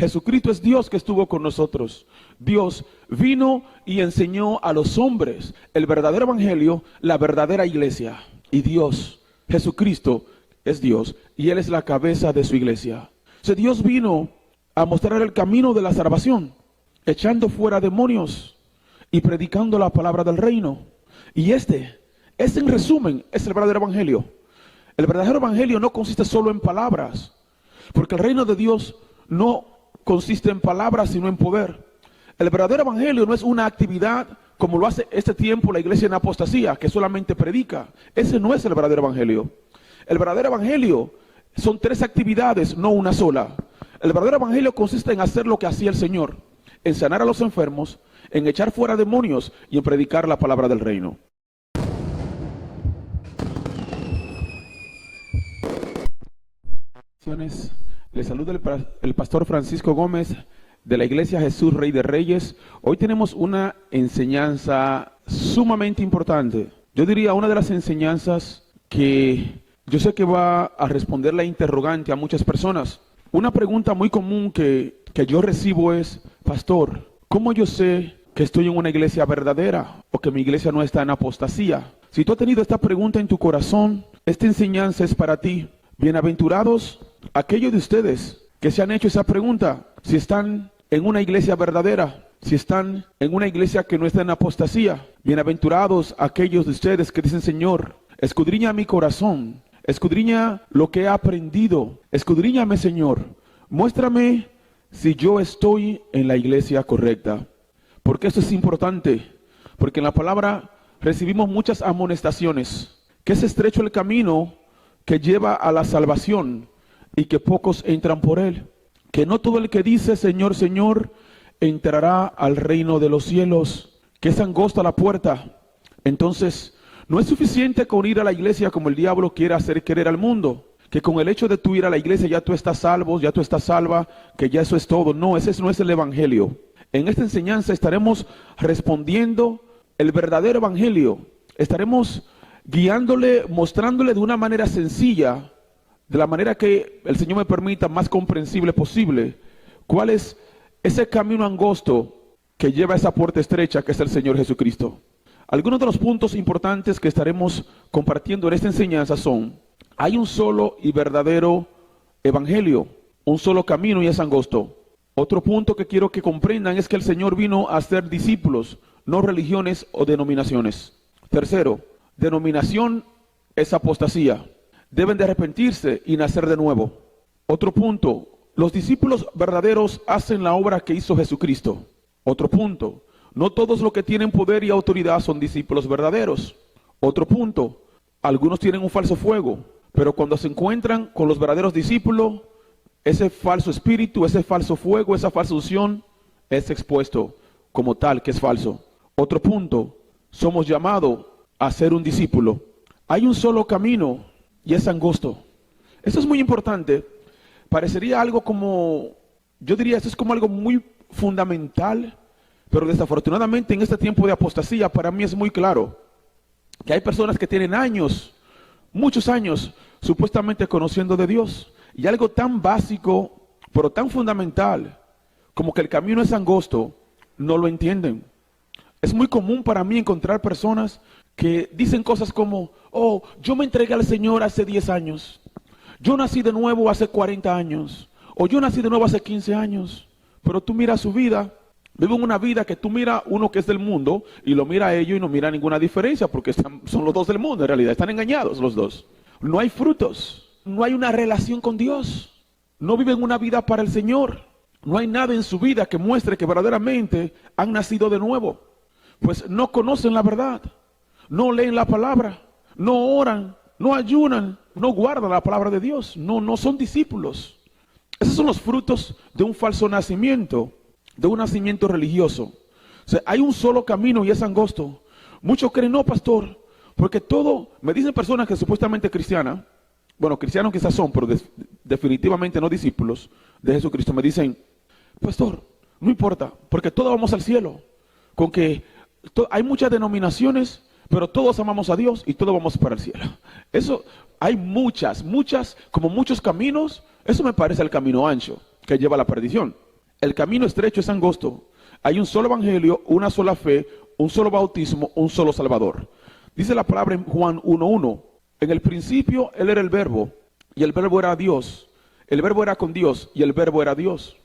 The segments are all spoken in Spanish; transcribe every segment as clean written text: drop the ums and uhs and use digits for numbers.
Jesucristo es Dios que estuvo con nosotros. Dios vino y enseñó a los hombres el verdadero evangelio, la verdadera iglesia. Y Dios, Jesucristo, es Dios y Él es la cabeza de su iglesia. O sea, Dios vino a mostrar el camino de la salvación, echando fuera demonios y predicando la palabra del reino. Y este en resumen es el verdadero evangelio. El verdadero evangelio no consiste solo en palabras, porque el reino de Dios no consiste en palabras sino en poder. El verdadero evangelio no es una actividad como lo hace este tiempo la iglesia en apostasía, que solamente predica. Ese no es el verdadero evangelio. El verdadero evangelio son 3 actividades, no una sola. El verdadero evangelio consiste en hacer lo que hacía el Señor, en sanar a los enfermos, en echar fuera demonios y en predicar la palabra del reino. Les saluda el pastor Francisco Gómez de la Iglesia Jesús Rey de Reyes. Hoy tenemos una enseñanza sumamente importante. Yo diría una de las enseñanzas que yo sé que va a responder la interrogante a muchas personas. Una pregunta muy común que yo recibo es: pastor, ¿cómo yo sé que estoy en una iglesia verdadera o que mi iglesia no está en apostasía? Si tú has tenido esta pregunta en tu corazón, esta enseñanza es para ti. Bienaventurados aquellos de ustedes que se han hecho esa pregunta, si están en una iglesia verdadera, si están en una iglesia que no está en apostasía. Bienaventurados aquellos de ustedes que dicen: Señor, escudriña mi corazón, escudriña lo que he aprendido, escudriñame, Señor, muéstrame si yo estoy en la iglesia correcta. Porque esto es importante, porque en la palabra recibimos muchas amonestaciones, que es estrecho el camino que lleva a la salvación y que pocos entran por él, que no todo el que dice Señor, Señor entrará al reino de los cielos, que es angosta la puerta. Entonces no es suficiente con ir a la iglesia como el diablo quiere hacer querer al mundo, que con el hecho de tú ir a la iglesia ya tú estás salvo, ya tú estás salva, que ya eso es todo. No, ese no es el evangelio. En esta enseñanza estaremos respondiendo el verdadero evangelio, estaremos guiándole, mostrándole de una manera sencilla, de la manera que el Señor me permita, más comprensible posible, cuál es ese camino angosto que lleva a esa puerta estrecha que es el Señor Jesucristo. Algunos de los puntos importantes que estaremos compartiendo en esta enseñanza son: hay un solo y verdadero evangelio, un solo camino y es angosto. Otro punto que quiero que comprendan es que el Señor vino a hacer discípulos, no religiones o denominaciones. Tercero, denominación es apostasía. Deben de arrepentirse y nacer de nuevo. Otro punto, los discípulos verdaderos hacen la obra que hizo Jesucristo. Otro punto, no todos los que tienen poder y autoridad son discípulos verdaderos. Otro punto, algunos tienen un falso fuego, pero cuando se encuentran con los verdaderos discípulos, ese falso espíritu, ese falso fuego, esa falsa unción es expuesto como tal que es falso. Otro punto, somos llamados a ser un discípulo. Hay un solo camino y es angosto. Esto es muy importante. Parecería algo como, yo diría, esto es como algo muy fundamental, pero desafortunadamente en este tiempo de apostasía para mí es muy claro que hay personas que tienen años, muchos años, supuestamente conociendo de Dios, y algo tan básico, pero tan fundamental, como que el camino es angosto, no lo entienden. Es muy común para mí encontrar personas que dicen cosas como: oh, yo me entregué al Señor hace 10 años, yo nací de nuevo hace 40 años, o yo nací de nuevo hace 15 años, pero tú miras su vida, viven una vida que tú miras uno que es del mundo y lo mira a ellos y no mira ninguna diferencia, porque son los dos del mundo en realidad, están engañados los dos. No hay frutos, no hay una relación con Dios, no viven una vida para el Señor, no hay nada en su vida que muestre que verdaderamente han nacido de nuevo, pues no conocen la verdad, no leen la palabra, no oran, no ayunan, no guardan la palabra de Dios, no son discípulos. Esos son los frutos de un falso nacimiento, de un nacimiento religioso. O sea, hay un solo camino y es angosto. Muchos creen: no, pastor, porque todo, me dicen personas que supuestamente cristianas, bueno, cristianos quizás son, pero definitivamente no discípulos de Jesucristo, me dicen: pastor, no importa, porque todos vamos al cielo, con que hay muchas denominaciones, pero todos amamos a Dios y todos vamos para el cielo. Eso, hay muchas, como muchos caminos. Eso me parece el camino ancho que lleva a la perdición. El camino estrecho es angosto. Hay un solo evangelio, una sola fe, un solo bautismo, un solo Salvador. Dice la palabra en Juan 1:1. En el principio Él era el verbo, y el verbo era Dios. El verbo era con Dios, y el verbo era Dios.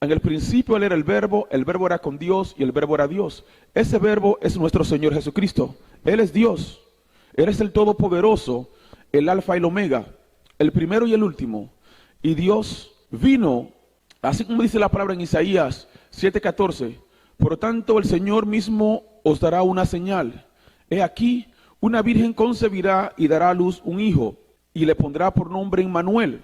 En el principio Él era el verbo era con Dios, y el verbo era Dios. Ese verbo es nuestro Señor Jesucristo. Él es Dios. Él es el Todopoderoso, el Alfa y el Omega, el primero y el último. Y Dios vino, así como dice la palabra en Isaías 7:14. Por tanto, el Señor mismo os dará una señal. He aquí, una virgen concebirá y dará a luz un hijo, y le pondrá por nombre Emmanuel,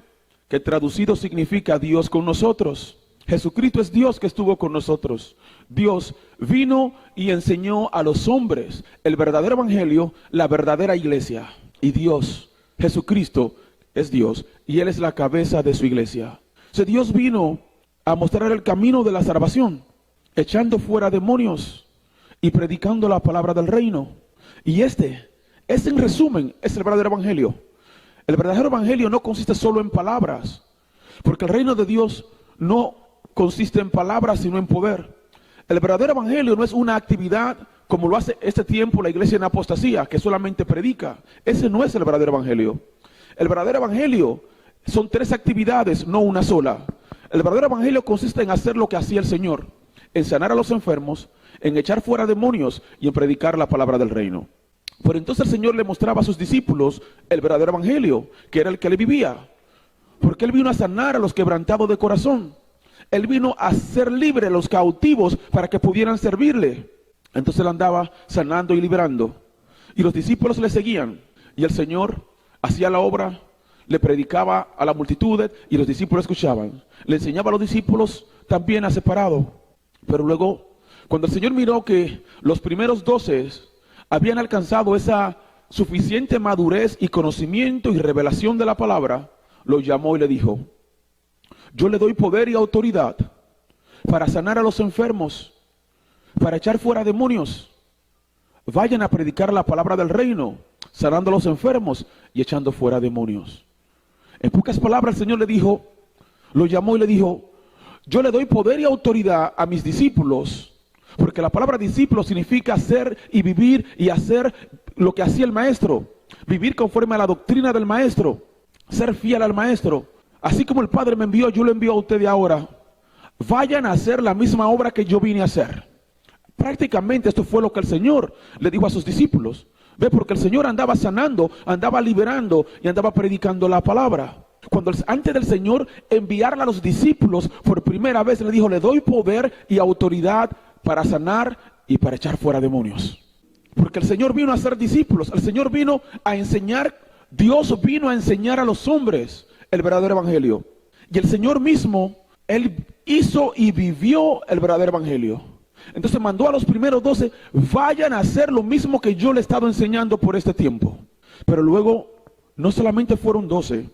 que traducido significa Dios con nosotros. Jesucristo es Dios que estuvo con nosotros. Dios vino y enseñó a los hombres el verdadero evangelio, la verdadera iglesia. Y Dios, Jesucristo, es Dios, y Él es la cabeza de su iglesia. O sea, Dios vino a mostrar el camino de la salvación, echando fuera demonios y predicando la palabra del reino. Y este en resumen es el verdadero evangelio. El verdadero evangelio no consiste solo en palabras, porque el reino de Dios no consiste en palabras sino en poder. El verdadero evangelio no es una actividad como lo hace este tiempo la iglesia en apostasía, que solamente predica. Ese no es el verdadero evangelio. El verdadero evangelio son 3 actividades, no una sola. El verdadero evangelio consiste en hacer lo que hacía el Señor, en sanar a los enfermos, en echar fuera demonios y en predicar la palabra del reino. Pero entonces el Señor le mostraba a sus discípulos el verdadero evangelio, que era el que él vivía. Porque él vino a sanar a los quebrantados de corazón. Él vino a hacer libre a los cautivos para que pudieran servirle. Entonces él andaba sanando y liberando. Y los discípulos le seguían. Y el Señor hacía la obra, le predicaba a la multitud y los discípulos escuchaban. Le enseñaba a los discípulos también a separado. Pero luego, cuando el Señor miró que los primeros 12 habían alcanzado esa suficiente madurez y conocimiento y revelación de la palabra, lo llamó y le dijo: yo le doy poder y autoridad para sanar a los enfermos, para echar fuera demonios. Vayan a predicar la palabra del reino, sanando a los enfermos y echando fuera demonios. En pocas palabras, el Señor le dijo, lo llamó y le dijo: yo le doy poder y autoridad a mis discípulos, porque la palabra discípulo significa hacer y vivir y hacer lo que hacía el maestro, vivir conforme a la doctrina del maestro, ser fiel al maestro. Así como el Padre me envió, yo lo envío a ustedes ahora. Vayan a hacer la misma obra que yo vine a hacer. Prácticamente esto fue lo que el Señor le dijo a sus discípulos. Ve, porque el Señor andaba sanando, andaba liberando y andaba predicando la palabra. Cuando antes del Señor enviarle a los discípulos por primera vez, le dijo: le doy poder y autoridad para sanar y para echar fuera demonios. Porque el Señor vino a ser discípulos, el Señor vino a enseñar, Dios vino a enseñar a los hombres el verdadero evangelio. Y el Señor mismo, Él hizo y vivió el verdadero evangelio. Entonces mandó a los primeros 12, vayan a hacer lo mismo que yo le he estado enseñando por este tiempo. Pero luego, no solamente fueron 12,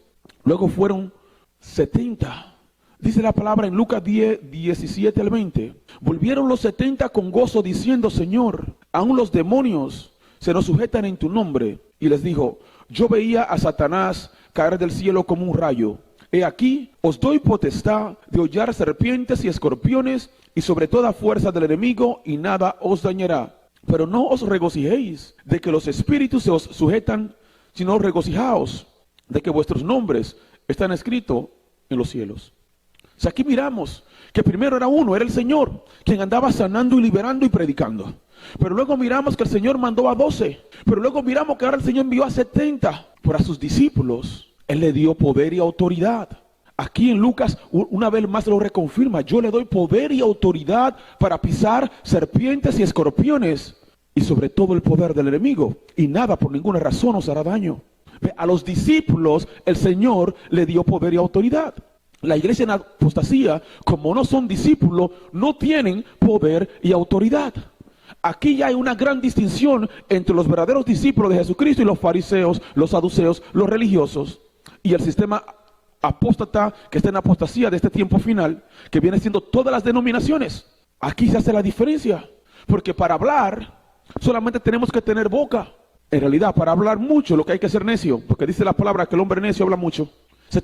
luego fueron 70. Dice la palabra en Lucas 10, 17 al 20. Volvieron los 70 con gozo diciendo: Señor, aún los demonios se nos sujetan en tu nombre. Y les dijo: yo veía a Satanás caer del cielo como un rayo. He aquí, os doy potestad de hollar serpientes y escorpiones y sobre toda fuerza del enemigo, y nada os dañará. Pero no os regocijéis de que los espíritus se os sujetan, sino regocijaos de que vuestros nombres están escritos en los cielos. O sea, aquí miramos que primero era uno, era el Señor, quien andaba sanando y liberando y predicando. Pero luego miramos que el Señor mandó a 12. Pero luego miramos que ahora el Señor envió a 70. Por a sus discípulos, Él le dio poder y autoridad. Aquí en Lucas, una vez más lo reconfirma: yo le doy poder y autoridad para pisar serpientes y escorpiones, y sobre todo el poder del enemigo, y nada por ninguna razón os hará daño. A los discípulos el Señor le dio poder y autoridad. La iglesia en apostasía, como no son discípulos, no tienen poder y autoridad. Aquí ya hay una gran distinción entre los verdaderos discípulos de Jesucristo y los fariseos, los saduceos, los religiosos, y el sistema apóstata que está en apostasía de este tiempo final, que viene siendo todas las denominaciones. Aquí se hace la diferencia, porque para hablar solamente tenemos que tener boca. En realidad, para hablar mucho lo que hay que ser necio, porque dice la palabra que el hombre necio habla mucho.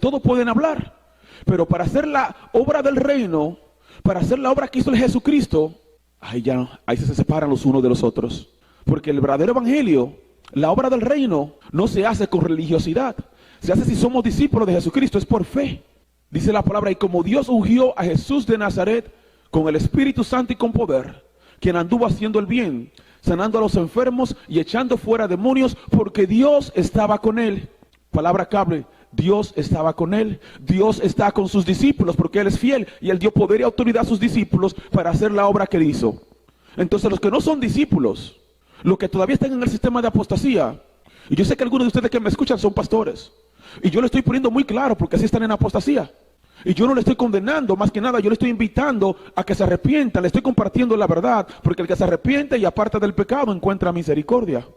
Todos pueden hablar, pero para hacer la obra del reino para hacer la obra que hizo el Jesucristo, ahí se separan los unos de los otros. Porque el verdadero evangelio, la obra del reino, no se hace con religiosidad. Se hace si somos discípulos de Jesucristo, es por fe. Dice la palabra, y como Dios ungió a Jesús de Nazaret con el Espíritu Santo y con poder, quien anduvo haciendo el bien, sanando a los enfermos y echando fuera demonios, porque Dios estaba con él. Palabra clave, Dios estaba con él. Dios está con sus discípulos porque Él es fiel y Él dio poder y autoridad a sus discípulos para hacer la obra que Él hizo. Entonces los que no son discípulos, los que todavía están en el sistema de apostasía, y yo sé que algunos de ustedes que me escuchan son pastores, y yo le estoy poniendo muy claro porque así están en apostasía. Y yo no le estoy condenando, más que nada yo le estoy invitando a que se arrepienta, le estoy compartiendo la verdad, porque el que se arrepiente y aparta del pecado encuentra misericordia.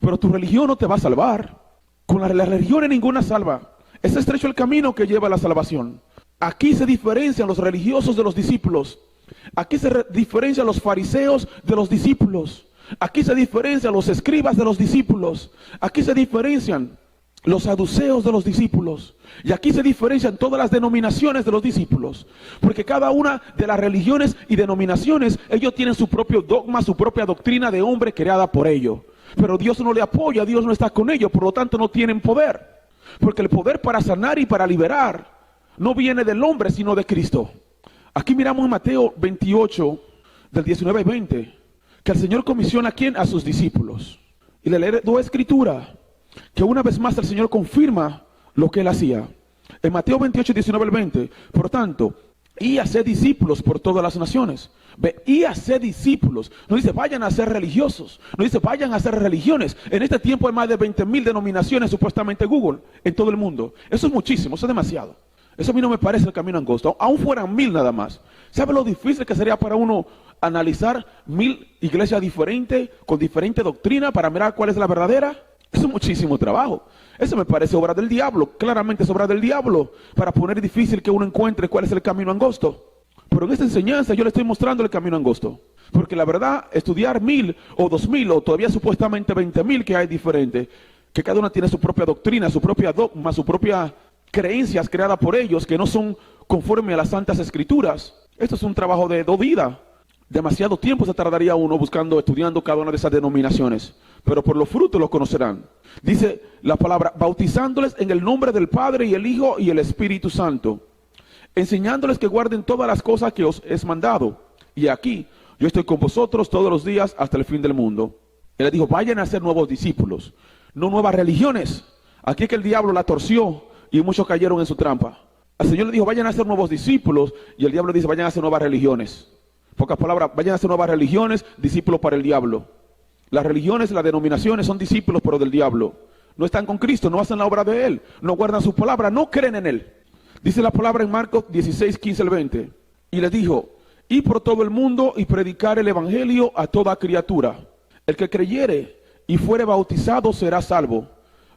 Pero tu religión no te va a salvar. Con la religión en ninguna salva. Es estrecho el camino que lleva a la salvación. Aquí se diferencian los religiosos de los discípulos. Aquí se diferencian los fariseos de los discípulos. Aquí se diferencian los escribas de los discípulos. Aquí se diferencian los saduceos de los discípulos. Y aquí se diferencian todas las denominaciones de los discípulos. Porque cada una de las religiones y denominaciones, ellos tienen su propio dogma, su propia doctrina de hombre creada por ellos. Pero Dios no le apoya, Dios no está con ellos, por lo tanto no tienen poder. Porque el poder para sanar y para liberar no viene del hombre, sino de Cristo. Aquí miramos en Mateo 28, del 19 y 20, que el Señor comisiona ¿a quién? A sus discípulos. Y le leeré dos escrituras, que una vez más el Señor confirma lo que Él hacía. En Mateo 28, 19 al 20, por tanto, y hacer discípulos por todas las naciones. Ve, y hacer discípulos. No dice vayan a ser religiosos. No dice vayan a hacer religiones. En este tiempo hay más de 20,000 denominaciones, supuestamente Google, en todo el mundo. Eso es muchísimo, eso es demasiado. Eso a mí no me parece el camino angosto. Aún fueran 1,000 nada más. ¿Sabe lo difícil que sería para uno analizar 1,000 iglesias diferentes, con diferente doctrina, para mirar cuál es la verdadera? Eso es muchísimo trabajo. Eso me parece obra del diablo. Claramente es obra del diablo, para poner difícil que uno encuentre cuál es el camino angosto. Pero en esta enseñanza yo le estoy mostrando el camino angosto. Porque la verdad, estudiar 1,000 o 2,000 o todavía supuestamente 20,000 que hay diferentes, que cada una tiene su propia doctrina, su propia dogma, su propia creencias creadas por ellos, que no son conforme a las santas escrituras. Esto es un trabajo de 2 vidas. Demasiado tiempo se tardaría uno estudiando cada una de esas denominaciones. Pero por los frutos los conocerán. Dice la palabra, bautizándoles en el nombre del Padre y el Hijo y el Espíritu Santo, enseñándoles que guarden todas las cosas que os he mandado. Y aquí, yo estoy con vosotros todos los días hasta el fin del mundo. Él les dijo, vayan a ser nuevos discípulos, no nuevas religiones. Aquí es que el diablo la torció y muchos cayeron en su trampa. El Señor le dijo, vayan a ser nuevos discípulos, y el diablo dice, vayan a ser nuevas religiones. Pocas palabras, vayan a ser nuevas religiones, discípulos para el diablo. Las religiones, las denominaciones son discípulos pero del diablo. No están con Cristo, no hacen la obra de Él, no guardan su palabra, no creen en Él. Dice la palabra en Marcos 16, 15 al 20. Y les dijo, y por todo el mundo y predicar el evangelio a toda criatura. El que creyere y fuere bautizado será salvo,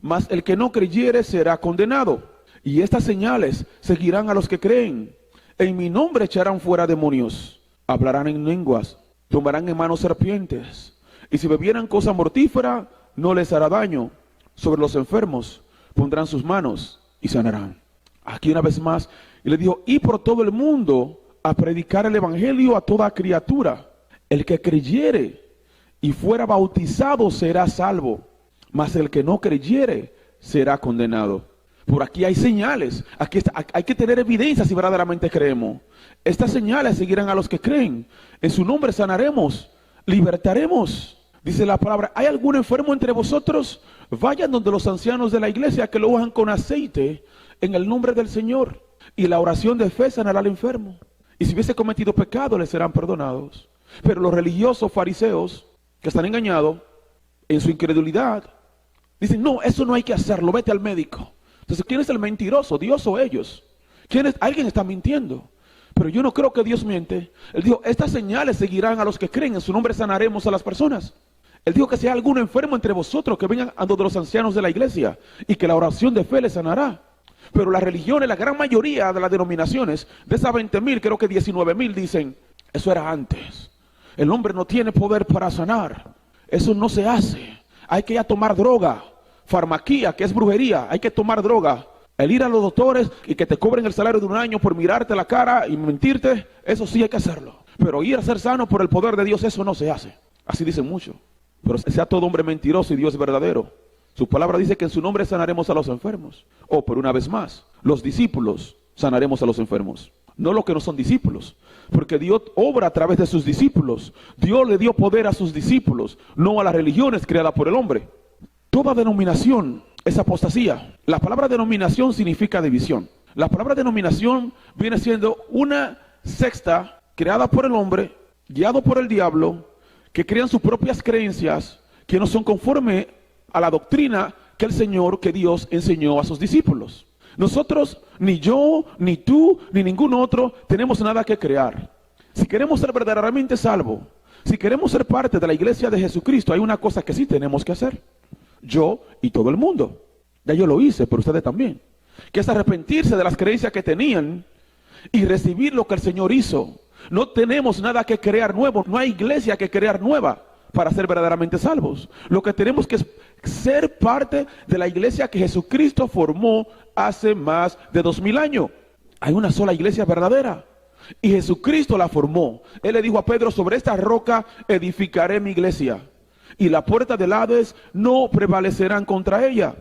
mas el que no creyere será condenado. Y estas señales seguirán a los que creen. En mi nombre echarán fuera demonios, hablarán en lenguas, tomarán en manos serpientes, y si bebieran cosa mortífera no les hará daño. Sobre los enfermos pondrán sus manos y sanarán. Aquí una vez más, y le dijo, y por todo el mundo a predicar el evangelio a toda criatura. El que creyere y fuera bautizado será salvo, mas el que no creyere será condenado. Por aquí hay señales, aquí hay que tener evidencia si verdaderamente creemos. Estas señales seguirán a los que creen. En su nombre sanaremos, libertaremos. Dice la palabra, ¿hay algún enfermo entre vosotros? Vayan donde los ancianos de la iglesia que lo unjan con aceite en el nombre del Señor. Y la oración de fe sanará al enfermo. Y si hubiese cometido pecado, le serán perdonados. Pero los religiosos fariseos, que están engañados en su incredulidad, dicen, no, eso no hay que hacerlo, vete al médico. Entonces, ¿quién es el mentiroso? ¿Dios o ellos? Alguien está mintiendo. Pero yo no creo que Dios miente. Él dijo, estas señales seguirán a los que creen, en su nombre sanaremos a las personas. Él dijo que si hay algún enfermo entre vosotros, que vengan a donde los ancianos de la iglesia, y que la oración de fe les sanará. Pero las religiones, la gran mayoría de las denominaciones, de esas 20,000, creo que 19,000 dicen, eso era antes. El hombre no tiene poder para sanar. Eso no se hace. Hay que ir a tomar droga, farmaquía, que es brujería. Hay que tomar droga. El ir a los doctores y que te cobren el salario de un año por mirarte la cara y mentirte, eso sí hay que hacerlo. Pero ir a ser sano por el poder de Dios, eso no se hace. Así dicen muchos. Pero sea todo hombre mentiroso y Dios verdadero. Su palabra dice que en su nombre sanaremos a los enfermos. O por una vez más, los discípulos sanaremos a los enfermos. No los que no son discípulos. Porque Dios obra a través de sus discípulos. Dios le dio poder a sus discípulos, no a las religiones creadas por el hombre. Toda denominación es apostasía. La palabra denominación significa división. La palabra denominación viene siendo una secta creada por el hombre, guiado por el diablo, que crean sus propias creencias, que no son conforme a la doctrina que el Señor, que Dios enseñó a sus discípulos. Nosotros, ni yo, ni tú, ni ningún otro, tenemos nada que crear. Si queremos ser verdaderamente salvos, si queremos ser parte de la iglesia de Jesucristo, hay una cosa que sí tenemos que hacer. Yo y todo el mundo. Ya yo lo hice, pero ustedes también. Que es arrepentirse de las creencias que tenían y recibir lo que el Señor hizo. No tenemos nada que crear nuevo. No hay iglesia que crear nueva para ser verdaderamente salvos. Lo que tenemos que es ser parte de la iglesia que Jesucristo formó hace más de 2000 años. Hay una sola iglesia verdadera. Y Jesucristo la formó. Él le dijo a Pedro: sobre esta roca edificaré mi iglesia. Y la puerta del Hades no prevalecerán contra ella.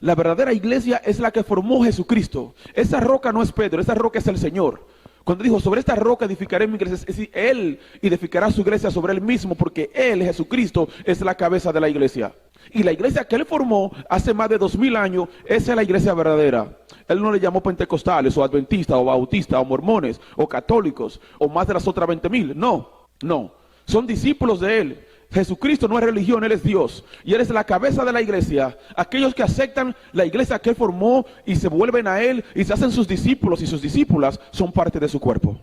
La verdadera iglesia es la que formó Jesucristo. Esa roca no es Pedro, esa roca es el Señor. Cuando dijo: sobre esta roca edificaré mi iglesia, es decir, Él edificará su iglesia sobre Él mismo, porque Él, Jesucristo, es la cabeza de la iglesia. Y la iglesia que Él formó hace más de 2000 años, esa es la iglesia verdadera. Él no le llamó pentecostales, o adventistas, o bautistas, o mormones, o católicos, o más de las otras 20,000. No, no. Son discípulos de Él. Jesucristo no es religión, Él es Dios. Y Él es la cabeza de la iglesia. Aquellos que aceptan la iglesia que Él formó y se vuelven a Él y se hacen sus discípulos y sus discípulas, son parte de su cuerpo.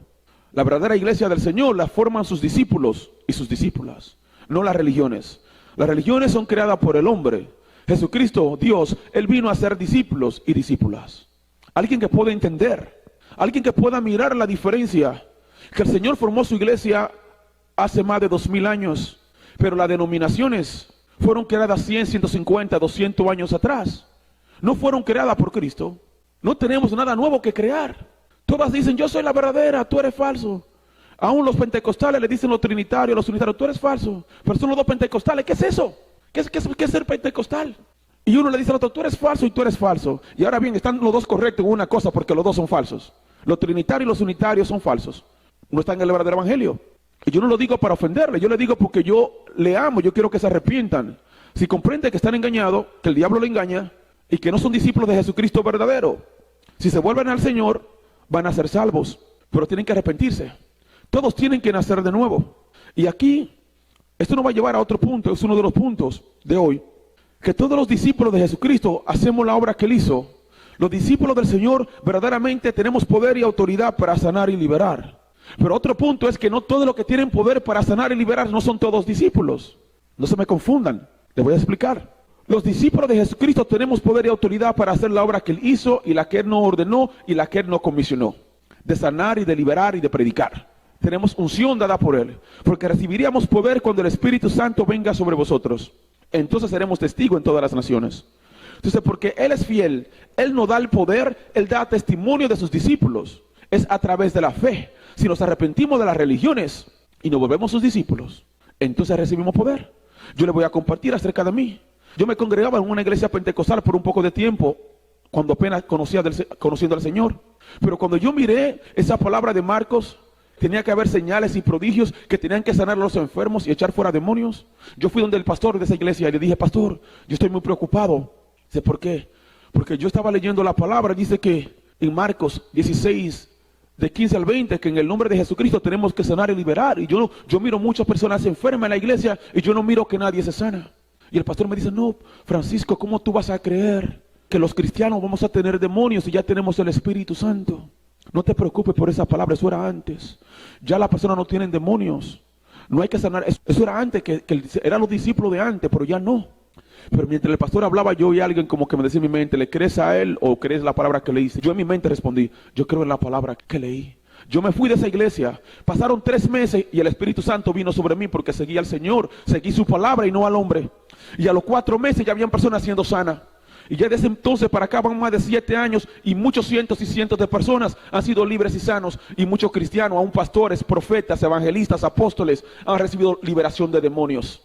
La verdadera iglesia del Señor la forman sus discípulos y sus discípulas, no las religiones. Las religiones son creadas por el hombre. Jesucristo, Dios, Él vino a ser discípulos y discípulas. Alguien que pueda entender, alguien que pueda mirar la diferencia, que el Señor formó su iglesia hace más de 2000 años. Pero las denominaciones fueron creadas 100, 150, 200 años atrás. No fueron creadas por Cristo. No tenemos nada nuevo que crear. Todas dicen: yo soy la verdadera, tú eres falso. Aún los pentecostales le dicen los trinitarios, tú eres falso. Pero son los dos pentecostales. ¿Qué es eso? ¿Qué es ser pentecostal? Y uno le dice al otro: tú eres falso y tú eres falso. Y ahora bien, están los dos correctos en una cosa, porque los dos son falsos. Los trinitarios y los unitarios son falsos. No están en el verdadero evangelio. Y yo no lo digo para ofenderle, yo le digo porque yo le amo, yo quiero que se arrepientan. Si comprende que están engañados, que el diablo le engaña y que no son discípulos de Jesucristo verdadero, si se vuelven al Señor, van a ser salvos, pero tienen que arrepentirse. Todos tienen que nacer de nuevo. Y aquí, esto nos va a llevar a otro punto, es uno de los puntos de hoy, que todos los discípulos de Jesucristo hacemos la obra que Él hizo. Los discípulos del Señor verdaderamente tenemos poder y autoridad para sanar y liberar. Pero otro punto es que no todos los que tienen poder para sanar y liberar no son todos discípulos. No se me confundan, les voy a explicar. Los discípulos de Jesucristo tenemos poder y autoridad para hacer la obra que Él hizo y la que Él nos ordenó y la que Él nos comisionó. De sanar y de liberar y de predicar. Tenemos unción dada por Él. Porque recibiríamos poder cuando el Espíritu Santo venga sobre vosotros. Entonces seremos testigos en todas las naciones. Entonces, porque Él es fiel, Él nos da el poder, Él da testimonio de sus discípulos. Es a través de la fe. Si nos arrepentimos de las religiones y nos volvemos sus discípulos, entonces recibimos poder. Yo les voy a compartir acerca de mí. Yo me congregaba en una iglesia pentecostal por un poco de tiempo, cuando apenas conociendo al Señor. Pero cuando yo miré esa palabra de Marcos, tenía que haber señales y prodigios que tenían que sanar a los enfermos y echar fuera demonios. Yo fui donde el pastor de esa iglesia y le dije: pastor, yo estoy muy preocupado. Dice: ¿por qué? Porque yo estaba leyendo la palabra, dice que en Marcos 16, de 15 al 20, que en el nombre de Jesucristo tenemos que sanar y liberar. Y yo miro muchas personas enfermas en la iglesia y yo no miro que nadie se sana. Y el pastor me dice: no, Francisco, ¿cómo tú vas a creer que los cristianos vamos a tener demonios si ya tenemos el Espíritu Santo? No te preocupes por esa palabra, eso era antes. Ya las personas no tienen demonios. No hay que sanar, eso era antes, que eran los discípulos de antes, pero ya no. Pero mientras el pastor hablaba, yo y alguien como que me decía en mi mente: ¿le crees a él o crees la palabra que le hice? Yo en mi mente respondí: yo creo en la palabra que leí. Yo me fui de esa iglesia, pasaron 3 meses y el Espíritu Santo vino sobre mí porque seguí al Señor, seguí su palabra y no al hombre. Y a los 4 meses ya habían personas siendo sanas. Y ya desde entonces para acá van más de 7 años y muchos cientos y cientos de personas han sido libres y sanos. Y muchos cristianos, aún pastores, profetas, evangelistas, apóstoles, han recibido liberación de demonios.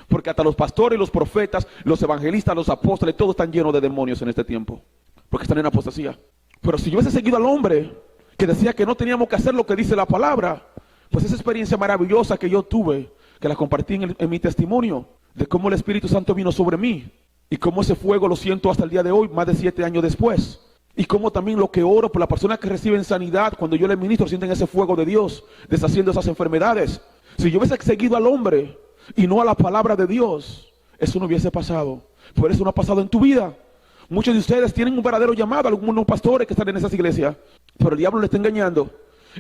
Porque hasta los pastores, los profetas, los evangelistas, los apóstoles, todos están llenos de demonios en este tiempo. Porque están en apostasía. Pero si yo hubiese seguido al hombre que decía que no teníamos que hacer lo que dice la palabra, pues esa experiencia maravillosa que yo tuve, que la compartí en mi testimonio, de cómo el Espíritu Santo vino sobre mí, y cómo ese fuego lo siento hasta el día de hoy, más de 7 años después. Y cómo también lo que oro por las personas que reciben sanidad, cuando yo les ministro, sienten ese fuego de Dios, deshaciendo esas enfermedades. Si yo hubiese seguido al hombre y no a la palabra de Dios, eso no hubiese pasado. Por eso no ha pasado en tu vida. Muchos de ustedes tienen un verdadero llamado, algunos pastores que están en esas iglesias, pero el diablo les está engañando.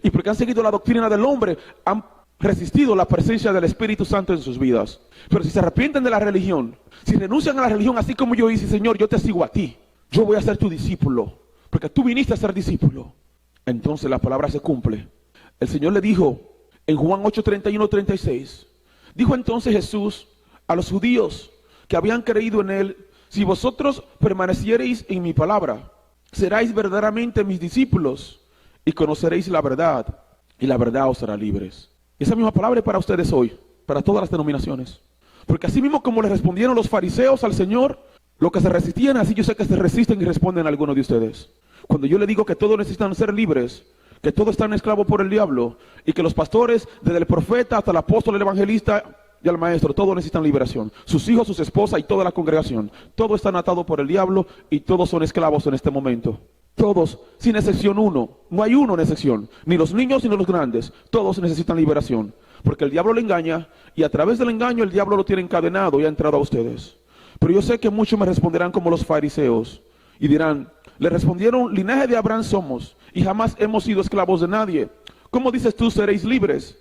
Y porque han seguido la doctrina del hombre, han resistido la presencia del Espíritu Santo en sus vidas. Pero si se arrepienten de la religión, si renuncian a la religión así como yo hice, Señor, yo te sigo a ti, yo voy a ser tu discípulo, porque tú viniste a ser discípulo, entonces la palabra se cumple. El Señor le dijo en Juan 8, 31, 36, dijo entonces Jesús a los judíos que habían creído en él: si vosotros permaneciereis en mi palabra, seréis verdaderamente mis discípulos y conoceréis la verdad, y la verdad os hará libres. Esa misma palabra es para ustedes hoy, para todas las denominaciones. Porque así mismo como le respondieron los fariseos al Señor, lo que se resistían, así yo sé que se resisten y responden a algunos de ustedes. Cuando yo le digo que todos necesitan ser libres, que todos están esclavos por el diablo, y que los pastores, desde el profeta hasta el apóstol, el evangelista y el maestro, todos necesitan liberación. Sus hijos, sus esposas y toda la congregación. Todos están atados por el diablo y todos son esclavos en este momento. Todos, sin excepción uno. No hay uno en excepción. Ni los niños ni los grandes. Todos necesitan liberación. Porque el diablo le engaña y a través del engaño el diablo lo tiene encadenado y ha entrado a ustedes. Pero yo sé que muchos me responderán como los fariseos y dirán: le respondieron, linaje de Abraham somos y jamás hemos sido esclavos de nadie. ¿Cómo dices tú seréis libres?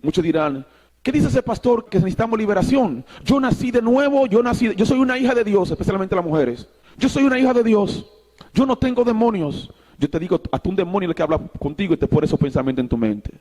Muchos dirán: ¿qué dice ese pastor que necesitamos liberación? Yo nací de nuevo, yo soy una hija de Dios, especialmente las mujeres. Yo soy una hija de Dios. Yo no tengo demonios. Yo te digo, hasta un demonio es el que habla contigo y te pone esos pensamientos en tu mente.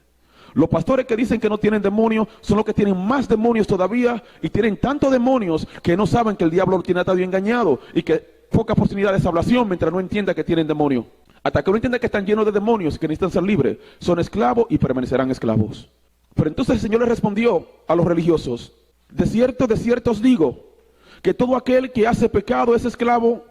Los pastores que dicen que no tienen demonios son los que tienen más demonios todavía y tienen tantos demonios que no saben que el diablo lo tiene atado y engañado y que poca posibilidad de salvación mientras no entienda que tienen demonio. Hasta que no entienda que están llenos de demonios y que necesitan ser libres, son esclavos y permanecerán esclavos. Pero entonces el Señor le respondió a los religiosos: de cierto os digo, que todo aquel que hace pecado es esclavo,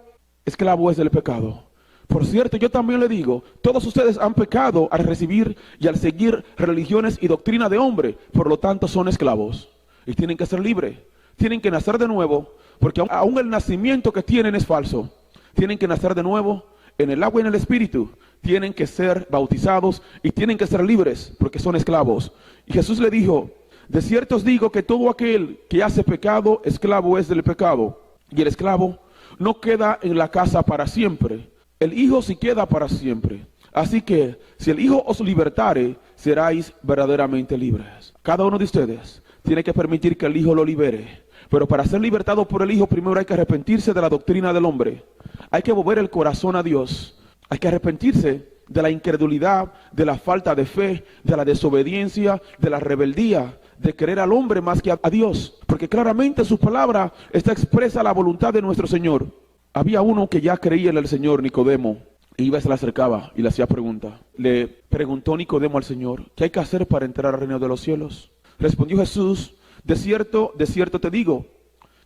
esclavo es del pecado. Por cierto, yo también le digo, todos ustedes han pecado al recibir y al seguir religiones y doctrina de hombre, por lo tanto son esclavos. Y tienen que ser libres, tienen que nacer de nuevo, porque aún el nacimiento que tienen es falso. Tienen que nacer de nuevo en el agua y en el espíritu. Tienen que ser bautizados y tienen que ser libres, porque son esclavos. Y Jesús le dijo: de cierto os digo que todo aquel que hace pecado, esclavo es del pecado. Y el esclavo no queda en la casa para siempre, el Hijo sí queda para siempre. Así que si el Hijo os libertare, seráis verdaderamente libres. Cada uno de ustedes tiene que permitir que el Hijo lo libere. Pero para ser libertado por el Hijo, primero hay que arrepentirse de la doctrina del hombre. Hay que volver el corazón a Dios. Hay que arrepentirse de la incredulidad, de la falta de fe, de la desobediencia, de la rebeldía, de querer al hombre más que a Dios. Porque claramente en su palabra está expresa la voluntad de nuestro Señor. Había uno que ya creía en el Señor, Nicodemo, e iba y se le acercaba y le hacía pregunta. Le preguntó Nicodemo al Señor: ¿qué hay que hacer para entrar al reino de los cielos? Respondió Jesús: de cierto te digo,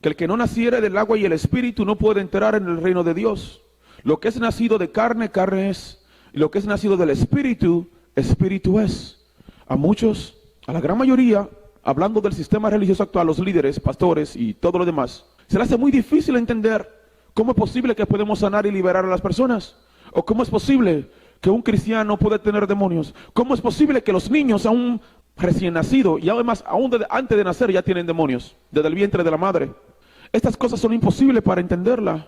que el que no naciere del agua y el espíritu no puede entrar en el reino de Dios. Lo que es nacido de carne, carne es, y lo que es nacido del espíritu, espíritu es. A muchos, a la gran mayoría, hablando del sistema religioso actual, los líderes, pastores y todo lo demás, se les hace muy difícil entender cómo es posible que podemos sanar y liberar a las personas, o cómo es posible que un cristiano puede tener demonios, cómo es posible que los niños aún recién nacidos y además aún antes de nacer ya tienen demonios, desde el vientre de la madre. Estas cosas son imposibles para entenderla,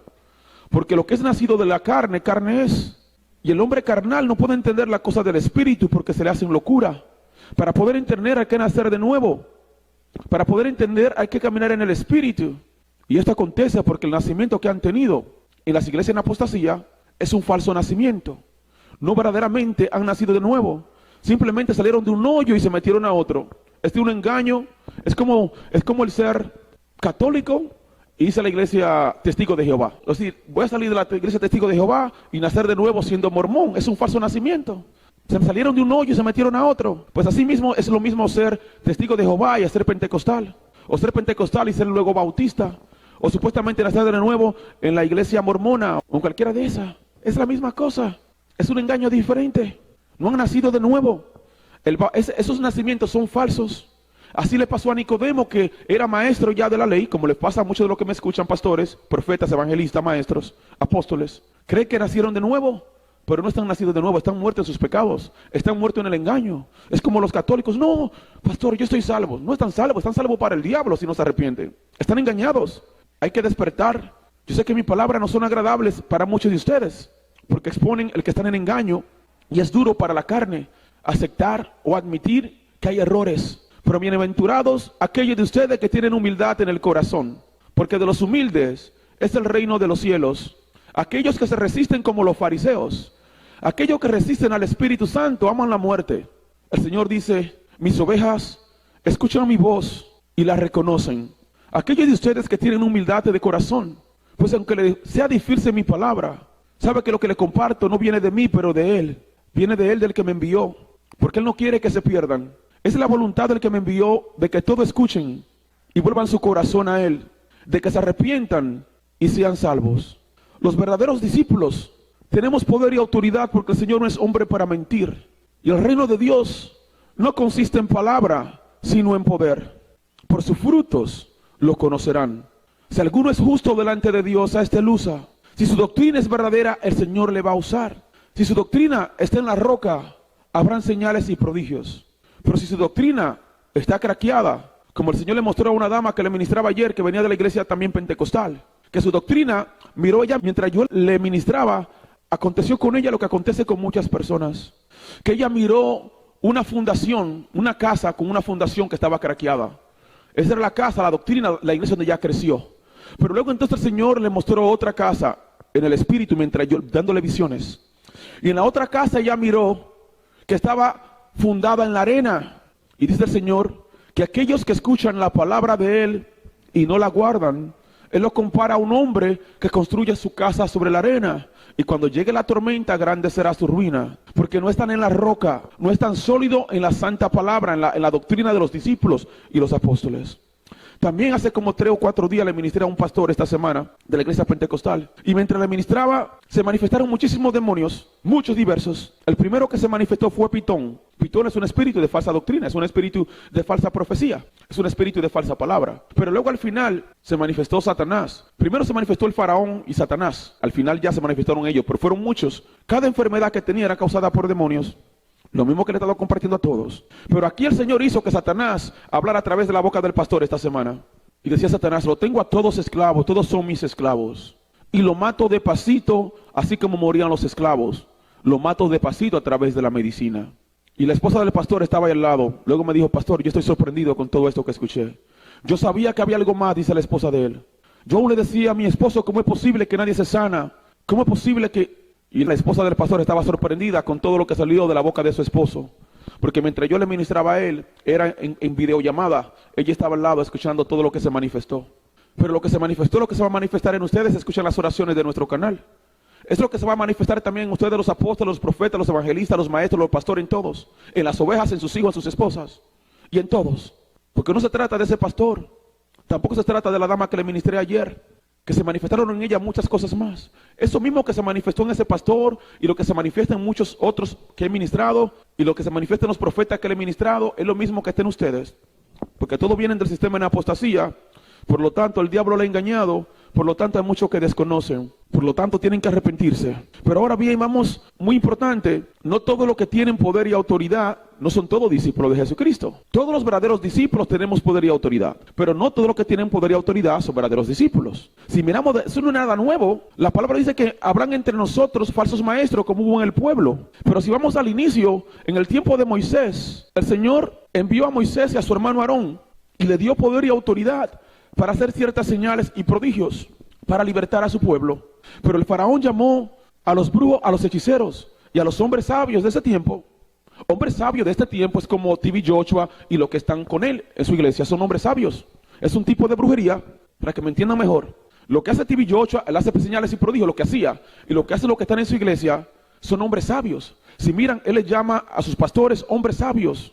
porque lo que es nacido de la carne, carne es, y el hombre carnal no puede entender la cosa del espíritu porque se le hacen locura. Para poder entender hay que nacer de nuevo, para poder entender hay que caminar en el espíritu. Y esto acontece porque el nacimiento que han tenido en las iglesias en apostasía es un falso nacimiento. No verdaderamente han nacido de nuevo. Simplemente salieron de un hoyo y se metieron a otro. Es de un engaño. Es como el ser católico y hice la iglesia Testigo de Jehová. Es decir, voy a salir de la iglesia Testigo de Jehová y nacer de nuevo siendo mormón. Es un falso nacimiento. Se salieron de un hoyo y se metieron a otro. Pues así mismo es lo mismo ser Testigo de Jehová y ser pentecostal. O ser pentecostal y ser luego bautista. O supuestamente nacer de nuevo en la iglesia mormona o en cualquiera de esas. Es la misma cosa. Es un engaño diferente. No han nacido de nuevo. Esos nacimientos son falsos. Así le pasó a Nicodemo, que era maestro ya de la ley, como le pasa a muchos de los que me escuchan, pastores, profetas, evangelistas, maestros, apóstoles. Cree que nacieron de nuevo, pero no están nacidos de nuevo, están muertos en sus pecados, están muertos en el engaño. Es como los católicos: no, pastor, yo estoy salvo. No están salvos para el diablo si no se arrepienten. Están engañados. Hay que despertar. Yo sé que mis palabras no son agradables para muchos de ustedes, porque exponen el que están en engaño, y es duro para la carne aceptar o admitir que hay errores. Pero bienaventurados aquellos de ustedes que tienen humildad en el corazón, porque de los humildes es el reino de los cielos. Aquellos que se resisten como los fariseos, aquellos que resisten al Espíritu Santo, aman la muerte. El Señor dice: mis ovejas escuchan mi voz y la reconocen. Aquellos de ustedes que tienen humildad de corazón, pues aunque le sea difícil mi palabra, sabe que lo que le comparto no viene de mí, pero de Él. Viene de Él, del que me envió, porque Él no quiere que se pierdan. Es la voluntad del que me envió, de que todos escuchen y vuelvan su corazón a Él, de que se arrepientan y sean salvos. Los verdaderos discípulos tenemos poder y autoridad, porque el Señor no es hombre para mentir. Y el reino de Dios no consiste en palabra, sino en poder. Por sus frutos lo conocerán. Si alguno es justo delante de Dios, a este luza. Si su doctrina es verdadera, el Señor le va a usar. Si su doctrina está en la roca, habrán señales y prodigios. Pero si su doctrina está craqueada, como el Señor le mostró a una dama que le ministraba ayer, que venía de la iglesia también pentecostal, que su doctrina, miró ella mientras yo le ministraba, aconteció con ella lo que acontece con muchas personas, que ella miró una fundación, una casa con una fundación que estaba craqueada. Esa era la casa, la doctrina, la iglesia donde ella creció. Pero luego entonces el Señor le mostró otra casa en el espíritu, mientras yo dándole visiones. Y en la otra casa ella miró que estaba fundada en la arena. Y dice el Señor que aquellos que escuchan la palabra de Él y no la guardan, Él lo compara a un hombre que construye su casa sobre la arena. Y cuando llegue la tormenta, grande será su ruina. Porque no están en la roca, no están sólidos en la santa palabra, en la doctrina de los discípulos y los apóstoles. También hace como 3 o 4 días le ministré a un pastor esta semana de la iglesia pentecostal. Y mientras le ministraba, se manifestaron muchísimos demonios, muchos diversos. El primero que se manifestó fue Pitón. Pitón es un espíritu de falsa doctrina, es un espíritu de falsa profecía, es un espíritu de falsa palabra. Pero luego al final se manifestó Satanás. Primero se manifestó el faraón y Satanás. Al final ya se manifestaron ellos, pero fueron muchos. Cada enfermedad que tenía era causada por demonios. Lo mismo que le he estado compartiendo a todos. Pero aquí el Señor hizo que Satanás hablara a través de la boca del pastor esta semana. Y decía Satanás: lo tengo a todos esclavos, todos son mis esclavos. Y lo mato de pasito, así como morían los esclavos. Lo mato de pasito a través de la medicina. Y la esposa del pastor estaba ahí al lado. Luego me dijo: pastor, yo estoy sorprendido con todo esto que escuché. Yo sabía que había algo más, dice la esposa de él. Yo aún le decía a mi esposo: ¿cómo es posible que nadie se sana? ¿Cómo es posible que...? Y la esposa del pastor estaba sorprendida con todo lo que salió de la boca de su esposo. Porque mientras yo le ministraba a él, era en videollamada. Ella estaba al lado escuchando todo lo que se manifestó. Pero lo que se manifestó, lo que se va a manifestar en ustedes, escuchan las oraciones de nuestro canal. Es lo que se va a manifestar también en ustedes, los apóstoles, los profetas, los evangelistas, los maestros, los pastores, en todos. En las ovejas, en sus hijos, en sus esposas. Y en todos. Porque no se trata de ese pastor. Tampoco se trata de la dama que le ministré ayer, que se manifestaron en ella muchas cosas más. Eso mismo que se manifestó en ese pastor, y lo que se manifiesta en muchos otros que he ministrado, y lo que se manifiesta en los profetas que le he ministrado, es lo mismo que está en ustedes. Porque todos vienen del sistema en apostasía. Por lo tanto, el diablo le ha engañado. Por lo tanto, hay muchos que desconocen. Por lo tanto, tienen que arrepentirse. Pero ahora bien, vamos, muy importante, no todos los que tienen poder y autoridad, no son todos discípulos de Jesucristo. Todos los verdaderos discípulos tenemos poder y autoridad. Pero no todos los que tienen poder y autoridad son verdaderos discípulos. Si miramos, eso no es nada nuevo. La palabra dice que habrán entre nosotros falsos maestros, como hubo en el pueblo. Pero si vamos al inicio, en el tiempo de Moisés, el Señor envió a Moisés y a su hermano Aarón, y le dio poder y autoridad para hacer ciertas señales y prodigios, para libertar a su pueblo. Pero el faraón llamó a los brujos, a los hechiceros y a los hombres sabios de ese tiempo. Hombres sabios de este tiempo es como T.B. Joshua y los que están con él en su iglesia, son hombres sabios. Es un tipo de brujería para que me entiendan mejor. Lo que hace T.B. Joshua, él hace señales y prodigios, lo que hacía, y lo que hace los que están en su iglesia, son hombres sabios. Si miran, él les llama a sus pastores hombres sabios.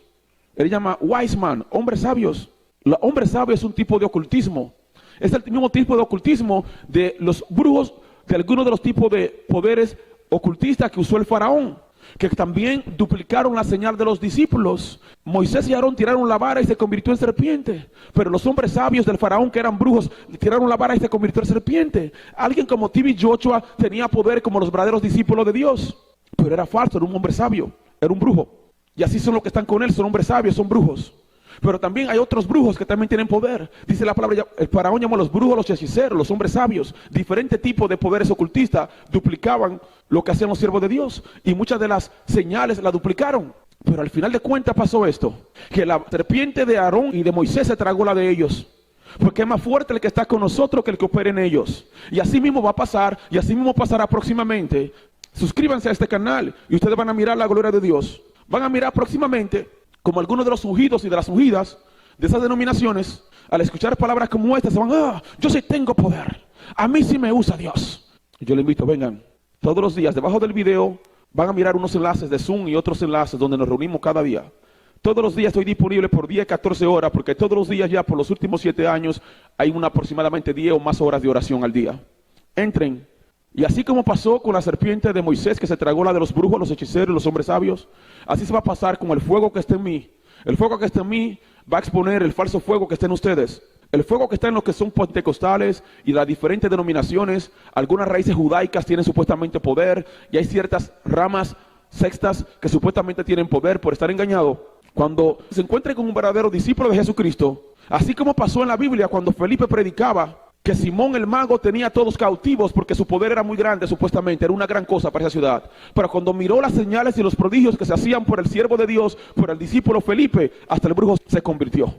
Él llama wise man, hombres sabios. Los hombres sabios es un tipo de ocultismo. Es el mismo tipo de ocultismo de los brujos, de algunos de los tipos de poderes ocultistas que usó el faraón, que también duplicaron la señal de los discípulos. Moisés y Aarón tiraron la vara y se convirtió en serpiente, pero los hombres sabios del faraón, que eran brujos, tiraron la vara y se convirtió en serpiente. Alguien como T.B. Joshua tenía poder como los verdaderos discípulos de Dios, pero era falso, era un hombre sabio, era un brujo. Y así son los que están con él, son hombres sabios, son brujos. Pero también hay otros brujos que también tienen poder. Dice la palabra, el faraón llamó a los brujos, los hechiceros, los hombres sabios. Diferentes tipos de poderes ocultistas duplicaban lo que hacían los siervos de Dios. Y muchas de las señales la duplicaron. Pero al final de cuentas pasó esto, que la serpiente de Aarón y de Moisés se tragó la de ellos. Porque es más fuerte el que está con nosotros que el que opera en ellos. Y así mismo va a pasar, y así mismo pasará próximamente. Suscríbanse a este canal y ustedes van a mirar la gloria de Dios. Van a mirar próximamente como algunos de los ungidos y de las ungidas de esas denominaciones, al escuchar palabras como estas, se van, yo sí tengo poder, a mí sí me usa Dios. Y yo les invito, vengan, todos los días, debajo del video, van a mirar unos enlaces de Zoom y otros enlaces donde nos reunimos cada día. Todos los días estoy disponible por 10, 14 horas, porque todos los días ya por los últimos 7 años hay aproximadamente 10 o más horas de oración al día. Entren. Y así como pasó con la serpiente de Moisés que se tragó la de los brujos, los hechiceros, los hombres sabios, así se va a pasar con el fuego que está en mí. El fuego que está en mí va a exponer el falso fuego que está en ustedes. El fuego que está en los que son pentecostales y las diferentes denominaciones. Algunas raíces judaicas tienen supuestamente poder y hay ciertas ramas sectas que supuestamente tienen poder por estar engañado. Cuando se encuentre con un verdadero discípulo de Jesucristo, así como pasó en la Biblia cuando Felipe predicaba, que Simón el mago tenía a todos cautivos porque su poder era muy grande, supuestamente, era una gran cosa para esa ciudad. Pero cuando miró las señales y los prodigios que se hacían por el siervo de Dios, por el discípulo Felipe, hasta el brujo se convirtió.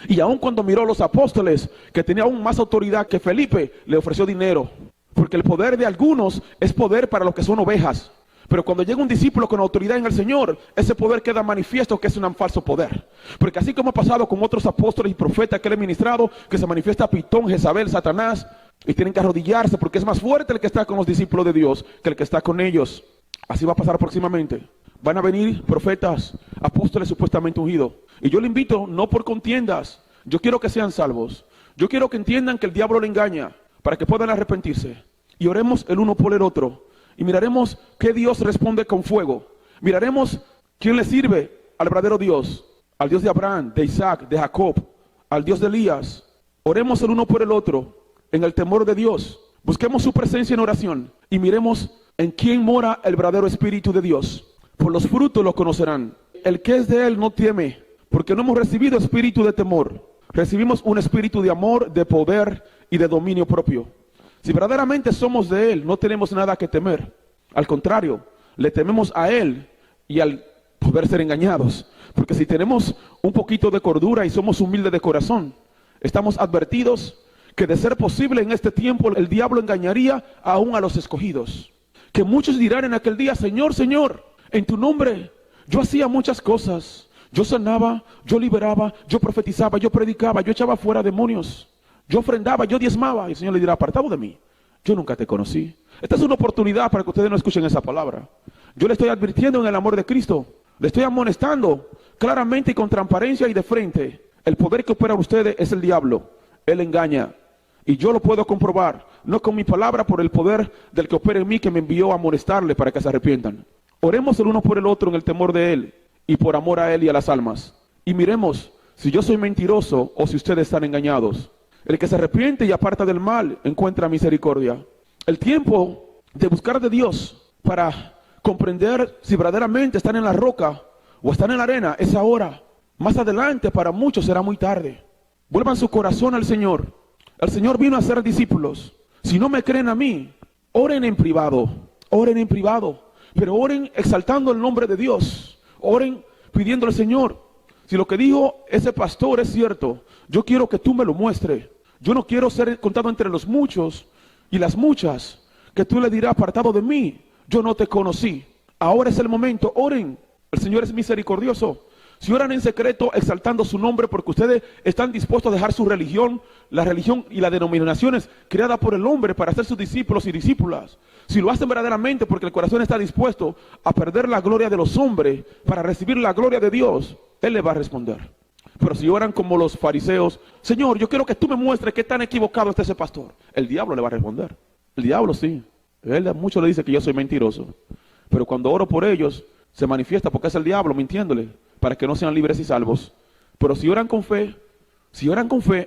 Y aun cuando miró a los apóstoles, que tenía aún más autoridad que Felipe, le ofreció dinero. Porque el poder de algunos es poder para los que son ovejas. Pero cuando llega un discípulo con autoridad en el Señor, ese poder queda manifiesto que es un falso poder. Porque así como ha pasado con otros apóstoles y profetas que le he ministrado, que se manifiesta Pitón, Jezabel, Satanás, y tienen que arrodillarse porque es más fuerte el que está con los discípulos de Dios que el que está con ellos. Así va a pasar próximamente. Van a venir profetas, apóstoles supuestamente ungidos. Y yo le invito, no por contiendas, yo quiero que sean salvos. Yo quiero que entiendan que el diablo le engaña para que puedan arrepentirse. Y oremos el uno por el otro. Y miraremos qué Dios responde con fuego. Miraremos quién le sirve al verdadero Dios. Al Dios de Abraham, de Isaac, de Jacob. Al Dios de Elías. Oremos el uno por el otro en el temor de Dios. Busquemos su presencia en oración. Y miremos en quién mora el verdadero Espíritu de Dios. Por los frutos lo conocerán. El que es de él no teme, porque no hemos recibido espíritu de temor. Recibimos un espíritu de amor, de poder y de dominio propio. Si verdaderamente somos de Él, no tenemos nada que temer. Al contrario, le tememos a Él y al poder ser engañados. Porque si tenemos un poquito de cordura y somos humildes de corazón, estamos advertidos que de ser posible en este tiempo el diablo engañaría aún a los escogidos. Que muchos dirán en aquel día, Señor, Señor, en tu nombre yo hacía muchas cosas. Yo sanaba, yo liberaba, yo profetizaba, yo predicaba, yo echaba fuera demonios. Yo ofrendaba, yo diezmaba. Y el Señor le dirá, apartado de mí, yo nunca te conocí. Esta es una oportunidad para que ustedes no escuchen esa palabra. Yo le estoy advirtiendo en el amor de Cristo. Le estoy amonestando claramente y con transparencia y de frente. El poder que opera en ustedes es el diablo. Él engaña. Y yo lo puedo comprobar. No con mi palabra, por el poder del que opera en mí, que me envió a amonestarle para que se arrepientan. Oremos el uno por el otro en el temor de Él y por amor a Él y a las almas. Y miremos si yo soy mentiroso o si ustedes están engañados. El que se arrepiente y aparta del mal encuentra misericordia. El tiempo de buscar de Dios para comprender si verdaderamente están en la roca o están en la arena es ahora. Más adelante para muchos será muy tarde. Vuelvan su corazón al Señor. El Señor vino a ser discípulos. Si no me creen a mí, oren en privado. Oren en privado. Pero oren exaltando el nombre de Dios. Oren pidiendo al Señor. Si lo que dijo ese pastor es cierto, yo quiero que tú me lo muestres. Yo no quiero ser contado entre los muchos y las muchas, que tú le dirás, apartado de mí, yo no te conocí. Ahora es el momento, oren. El Señor es misericordioso. si oran en secreto exaltando su nombre, porque ustedes están dispuestos a dejar su religión, la religión y las denominaciones creadas por el hombre para ser sus discípulos y discípulas, si lo hacen verdaderamente porque el corazón está dispuesto a perder la gloria de los hombres para recibir la gloria de Dios, Él le va a responder. Pero si oran como los fariseos, Señor, yo quiero que tú me muestres qué tan equivocado está ese pastor, el diablo le va a responder. El diablo sí. Él mucho le dice que yo soy mentiroso. Pero cuando oro por ellos, se manifiesta porque es el diablo mintiéndole, para que no sean libres y salvos. Pero si oran con fe,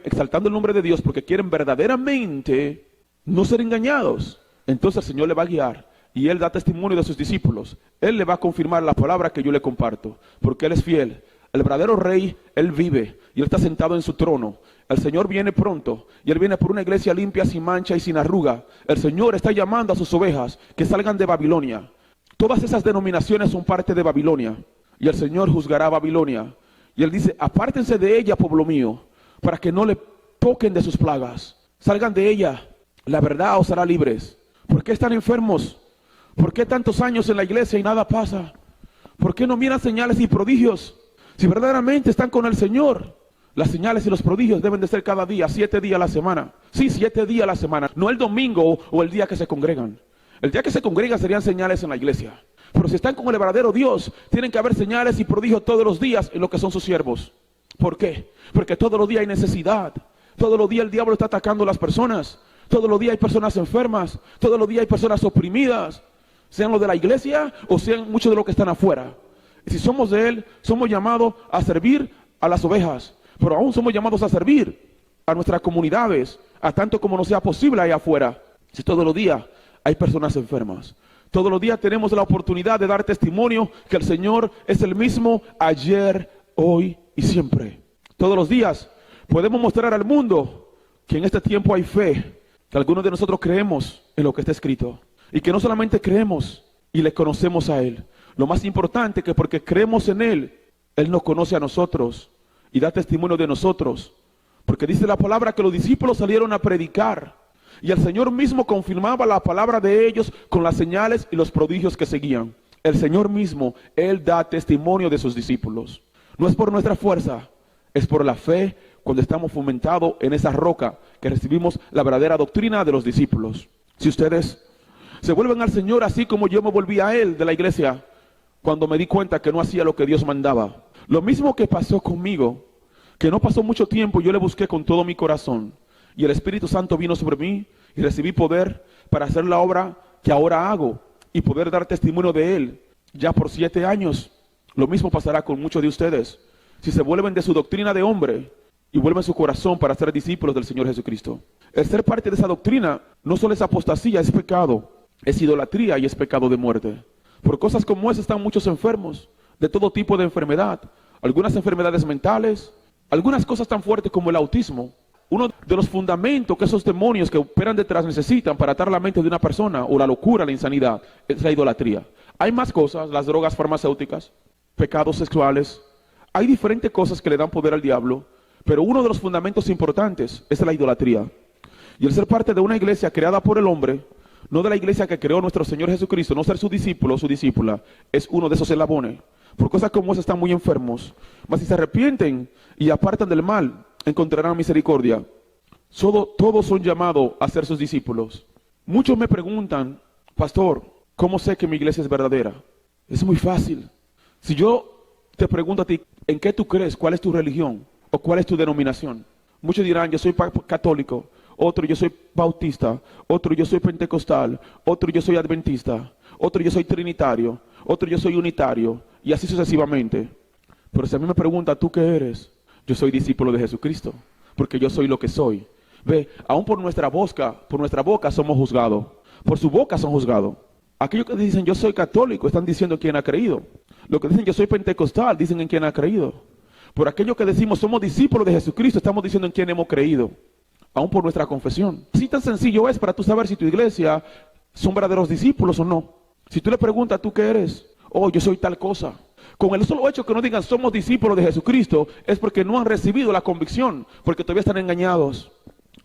exaltando el nombre de Dios, porque quieren verdaderamente no ser engañados, entonces el Señor le va a guiar y Él da testimonio de sus discípulos. Él le va a confirmar la palabra que yo le comparto, porque Él es fiel. El verdadero rey, Él vive y Él está sentado en su trono. El Señor viene pronto y Él viene por una iglesia limpia, sin mancha y sin arruga. El Señor está llamando a sus ovejas que salgan de Babilonia. Todas esas denominaciones son parte de Babilonia y el Señor juzgará a Babilonia. Y Él dice, apártense de ella, pueblo mío, para que no le toquen de sus plagas. Salgan de ella, la verdad os hará libres. ¿Por qué están enfermos? ¿Por qué tantos años en la iglesia y nada pasa? ¿Por qué no miran señales y prodigios? Si verdaderamente están con el Señor, las señales y los prodigios deben de ser cada día, 7 días a la semana. Sí, 7 días a la semana, no el domingo o el día que se congregan. El día que se congregan serían señales en la iglesia. Pero si están con el verdadero Dios, tienen que haber señales y prodigios todos los días en lo que son sus siervos. ¿Por qué? Porque todos los días hay necesidad. Todos los días el diablo está atacando a las personas. Todos los días hay personas enfermas. Todos los días hay personas oprimidas. Sean los de la iglesia o sean muchos de los que están afuera. Y si somos de Él, somos llamados a servir a las ovejas. Pero aún somos llamados a servir a nuestras comunidades, a tanto como nos sea posible allá afuera. Si todos los días hay personas enfermas. Todos los días tenemos la oportunidad de dar testimonio que el Señor es el mismo ayer, hoy y siempre. Todos los días podemos mostrar al mundo que en este tiempo hay fe, que algunos de nosotros creemos en lo que está escrito. Y que no solamente creemos y le conocemos a Él. Lo más importante es que porque creemos en Él, Él nos conoce a nosotros y da testimonio de nosotros. Porque dice la palabra que los discípulos salieron a predicar. Y el Señor mismo confirmaba la palabra de ellos con las señales y los prodigios que seguían. El Señor mismo, Él da testimonio de sus discípulos. No es por nuestra fuerza, es por la fe cuando estamos fomentados en esa roca que recibimos la verdadera doctrina de los discípulos. Si ustedes se vuelven al Señor así como yo me volví a Él de la iglesia, cuando me di cuenta que no hacía lo que Dios mandaba. Lo mismo que pasó conmigo, que no pasó mucho tiempo, yo le busqué con todo mi corazón. Y el Espíritu Santo vino sobre mí y recibí poder para hacer la obra que ahora hago y poder dar testimonio de Él ya por 7 años. Lo mismo pasará con muchos de ustedes si se vuelven de su doctrina de hombre y vuelven su corazón para ser discípulos del Señor Jesucristo. El ser parte de esa doctrina no solo es apostasía, es pecado, es idolatría y es pecado de muerte. Por cosas como esa están muchos enfermos, de todo tipo de enfermedad, algunas enfermedades mentales, algunas cosas tan fuertes como el autismo. Uno de los fundamentos que esos demonios que operan detrás necesitan para atar la mente de una persona, o la locura, la insanidad, es la idolatría. Hay más cosas, las drogas farmacéuticas, pecados sexuales. Hay diferentes cosas que le dan poder al diablo, pero uno de los fundamentos importantes es la idolatría. Y el ser parte de una iglesia creada por el hombre, no de la iglesia que creó nuestro Señor Jesucristo, no ser su discípulo o su discípula, es uno de esos eslabones. Por cosas como esas están muy enfermos. Mas si se arrepienten y apartan del mal, encontrarán misericordia. Todos son llamados a ser sus discípulos. Muchos me preguntan, pastor, ¿cómo sé que mi iglesia es verdadera? Es muy fácil. Si yo te pregunto a ti, ¿en qué tú crees? ¿Cuál es tu religión? ¿O cuál es tu denominación? Muchos dirán, yo soy católico. Otro, yo soy bautista. Otro, yo soy pentecostal. Otro, yo soy adventista. Otro, yo soy trinitario. Otro, yo soy unitario. Y así sucesivamente. Pero si a mí me pregunta, ¿tú qué eres? Yo soy discípulo de Jesucristo, porque yo soy lo que soy. Ve, aún por nuestra boca somos juzgados. Por su boca son juzgados. Aquellos que dicen yo soy católico, están diciendo quién ha creído. Los que dicen yo soy pentecostal, dicen en quién ha creído. Por aquellos que decimos somos discípulos de Jesucristo, estamos diciendo en quién hemos creído. Aún por nuestra confesión. Así tan sencillo es para tú saber si tu iglesia son verdaderos discípulos o no. Si tú le preguntas, ¿tú qué eres? Oh, yo soy tal cosa. Con el solo hecho que no digan somos discípulos de Jesucristo, es porque no han recibido la convicción, porque todavía están engañados.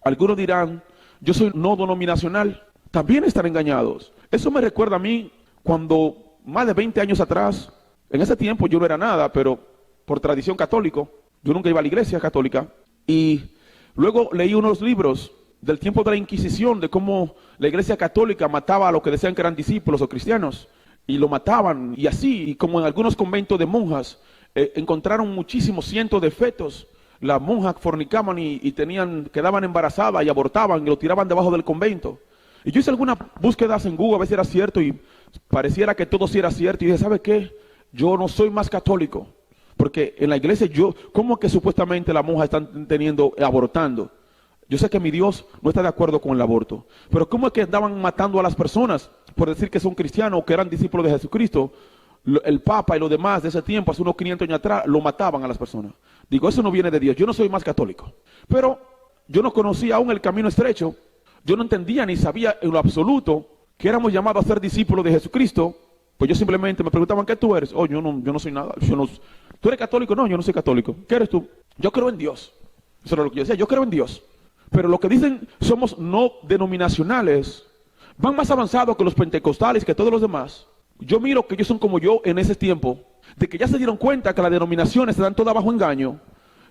Algunos dirán, yo soy no denominacional. También están engañados. Eso me recuerda a mí cuando más de 20 años atrás, en ese tiempo yo no era nada, pero por tradición católico. Yo nunca iba a la iglesia católica. Y luego leí unos libros del tiempo de la Inquisición, de cómo la iglesia católica mataba a los que decían que eran discípulos o cristianos. Y lo mataban, y así, y como en algunos conventos de monjas, encontraron muchísimos cientos de fetos. Las monjas fornicaban y quedaban embarazadas y abortaban y lo tiraban debajo del convento. Y yo hice algunas búsquedas en Google a ver si era cierto y pareciera que todo sí era cierto. Y dije, ¿sabe qué? Yo no soy más católico. Porque en la iglesia ¿cómo que supuestamente las monjas están abortando? Yo sé que mi Dios no está de acuerdo con el aborto. Pero ¿cómo es que andaban matando a las personas por decir que son cristianos o que eran discípulos de Jesucristo? El Papa y los demás de ese tiempo, hace unos 500 años atrás, lo mataban a las personas. Digo, eso no viene de Dios. Yo no soy más católico. Pero yo no conocía aún el camino estrecho. Yo no entendía ni sabía en lo absoluto que éramos llamados a ser discípulos de Jesucristo. Pues yo simplemente me preguntaban, ¿qué tú eres? Oh, yo no soy nada. ¿Tú eres católico? No, yo no soy católico. ¿Qué eres tú? Yo creo en Dios. Eso era lo que yo decía, yo creo en Dios. Pero lo que dicen somos no denominacionales van más avanzados que los pentecostales, que todos los demás. Yo miro que ellos son como yo en ese tiempo, de que ya se dieron cuenta que las denominaciones se dan todas bajo engaño,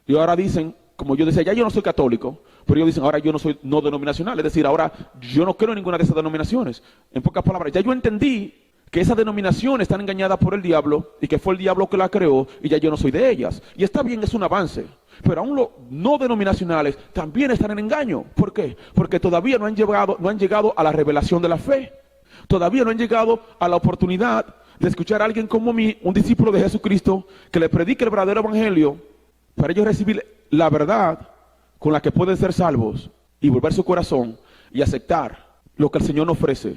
y ahora dicen, como yo decía, ya yo no soy católico, pero ellos dicen, ahora yo no soy no denominacional, es decir, ahora yo no creo en ninguna de esas denominaciones. En pocas palabras, ya yo entendí que esas denominaciones están engañadas por el diablo, y que fue el diablo que la creó, y ya yo no soy de ellas. Y está bien, es un avance, pero aún los no denominacionales también están en engaño. ¿Por qué? Porque todavía no han llegado a la revelación de la fe. Todavía no han llegado a la oportunidad de escuchar a alguien como mí, un discípulo de Jesucristo, que le predique el verdadero evangelio, para ellos recibir la verdad con la que pueden ser salvos y volver su corazón y aceptar lo que el Señor ofrece,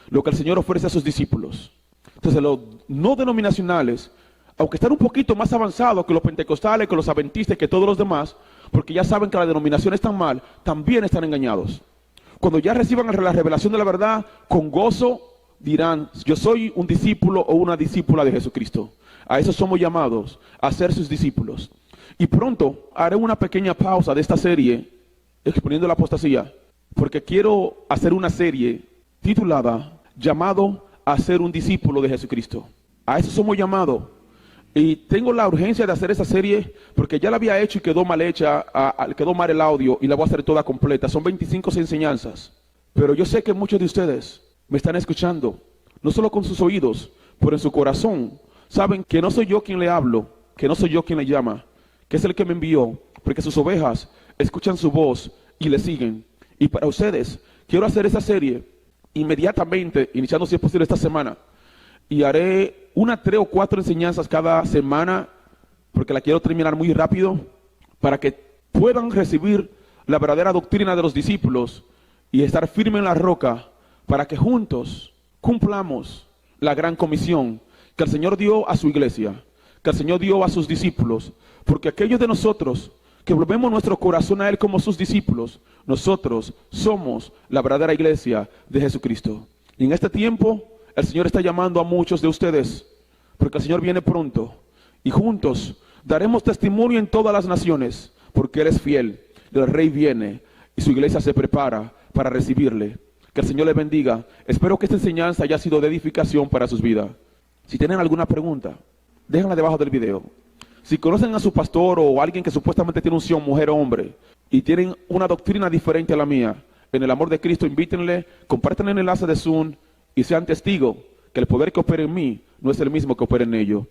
lo que el Señor ofrece a sus discípulos. Entonces los no denominacionales, aunque están un poquito más avanzados que los pentecostales, que los adventistas, que todos los demás, porque ya saben que las denominaciones están mal, también están engañados. Cuando ya reciban la revelación de la verdad, con gozo dirán, yo soy un discípulo o una discípula de Jesucristo. A eso somos llamados, a ser sus discípulos. Y pronto haré una pequeña pausa de esta serie, exponiendo la apostasía, porque quiero hacer una serie titulada, llamado a ser un discípulo de Jesucristo. A eso somos llamados. Y tengo la urgencia de hacer esa serie porque ya la había hecho y quedó mal hecha, quedó mal el audio y la voy a hacer toda completa. Son 25 enseñanzas. Pero yo sé que muchos de ustedes me están escuchando, no solo con sus oídos, pero en su corazón. Saben que no soy yo quien le hablo, que no soy yo quien le llama, que es el que me envió, porque sus ovejas escuchan su voz y le siguen. Y para ustedes, quiero hacer esa serie inmediatamente, iniciando si es posible esta semana. Y haré 3 o 4 enseñanzas cada semana, porque la quiero terminar muy rápido, para que puedan recibir la verdadera doctrina de los discípulos y estar firme en la roca, para que juntos cumplamos la gran comisión que el Señor dio a su iglesia, que el Señor dio a sus discípulos, porque aquellos de nosotros que volvemos nuestro corazón a Él como sus discípulos, nosotros somos la verdadera iglesia de Jesucristo. Y en este tiempo, el Señor está llamando a muchos de ustedes, porque el Señor viene pronto, y juntos daremos testimonio en todas las naciones, porque Él es fiel, el Rey viene, y su iglesia se prepara para recibirle. Que el Señor les bendiga. Espero que esta enseñanza haya sido de edificación para sus vidas. Si tienen alguna pregunta, déjenla debajo del video. Si conocen a su pastor o alguien que supuestamente tiene unción, mujer o hombre, y tienen una doctrina diferente a la mía, en el amor de Cristo, invítenle, compartan el enlace de Zoom, y sean testigos que el poder que opera en mí no es el mismo que opera en ellos.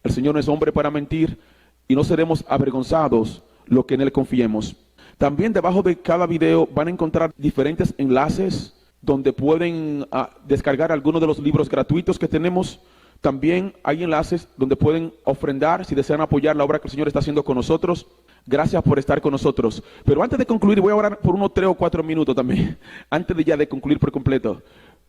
El Señor no es hombre para mentir, y no seremos avergonzados lo que en Él confiemos. También debajo de cada video van a encontrar diferentes enlaces donde pueden descargar algunos de los libros gratuitos que tenemos. También hay enlaces donde pueden ofrendar si desean apoyar la obra que el Señor está haciendo con nosotros. Gracias por estar con nosotros. Pero antes de concluir, voy a orar por unos 3 o 4 minutos también, antes de concluir por completo,